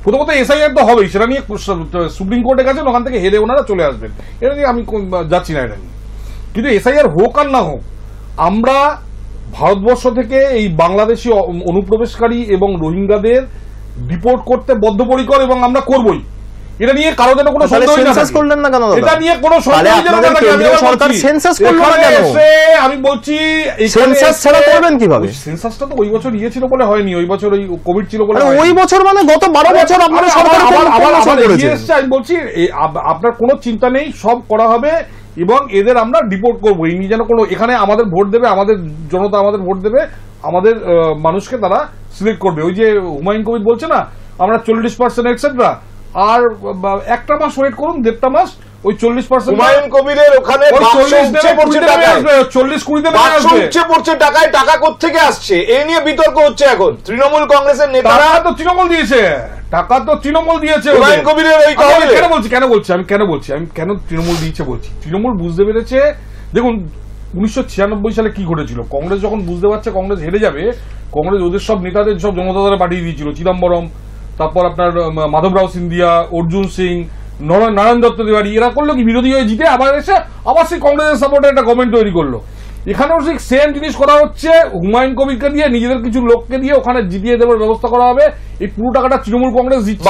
প্রথমত এসআইআর তো হবেই, সেটা নিয়ে সুপ্রিম কোর্টে গেছেন, ওখান থেকে হেরে ওনারা চলে আসবেন, এটা নিয়ে আমি যাচ্ছি না এটা নিয়ে। কিন্তু এসআইআর হোক আর না হোক, আমরা ভারতবর্ষ থেকে এই বাংলাদেশি অনুপ্রবেশকারী এবং রোহিঙ্গাদের ডিপোর্ট করতে বদ্ধপরিকর, এবং আমরা করবই। এটা নিয়ে কারো যেন কোনো সন্দেহ না থাকে, এটা নিয়ে কোনো সন্দেহ যেন না থাকে। আমি বলছি সেন্সাসটা তো ওই বছর ইয়ে ছিল বলে হয়নি, ওই বছর ওই কোভিড ছিল বলে, ওই বছর মানে গত 12 বছর আপনারা সরকার আমি বলছি আপনার কোনো চিন্তা নেই, সব করা হবে এবং এদের আমরা ডিপোর্ট করবো। এই নিয়ে যেন কোনো, এখানে আমাদের ভোট দেবে, আমাদের জনতা আমাদের ভোট দেবে, আমাদের মানুষকে তারা সিলেক্ট করবে। ওই যে হুমায়ুন কবির বলছে না, আমরা 40% এক্সেট্রা, আর একটা মাস ওয়েট করুন, 1.5 মাস, ওই 40% হুমায়ুন কবিরের ওখানে 40-20 পড়ছে টাকায়, টাকা কোত্থেকে আসছে এই নিয়ে বিতর্ক হচ্ছে এখন। তৃণমূল কংগ্রেসের নেতারা তো তৃণমূল দিয়েছে, টাকা তো তৃণমূল দিয়েছে। হুমায়ুন কবিরের ওই কেন তৃণমূল দিয়েছে বলছি, তৃণমূল বুঝতে পেরেছে। দেখুন 1996 সালে কি ঘটেছিল, কংগ্রেস যখন বুঝতে পারছে কংগ্রেস হেরে যাবে, কংগ্রেস ওদের সব নেতাদের সব জনতা দলে পাঠিয়ে দিয়েছিল, চিদম্বরম, তারপর আপনার মাধবরাও সিন্ধিয়া, অর্জুন সিং, নারায়ণ দত্ত তিওয়ারি, এরা করলো কি বিরোধী হয়ে জিতে আবার এসে আবার সেই কংগ্রেসের সাপোর্টে একটা গভর্নমেন্ট তৈরি করলো। এখানেও সেই সেম জিনিস করা হচ্ছে, হুমায়ুন কবিরকে দিয়ে নিজেদের কিছু লোককে দিয়ে ওখানে জিতিয়ে দেওয়ার ব্যবস্থা করা হবে। এই পুরো টাকাটা তৃণমূল কংগ্রেস দিচ্ছে।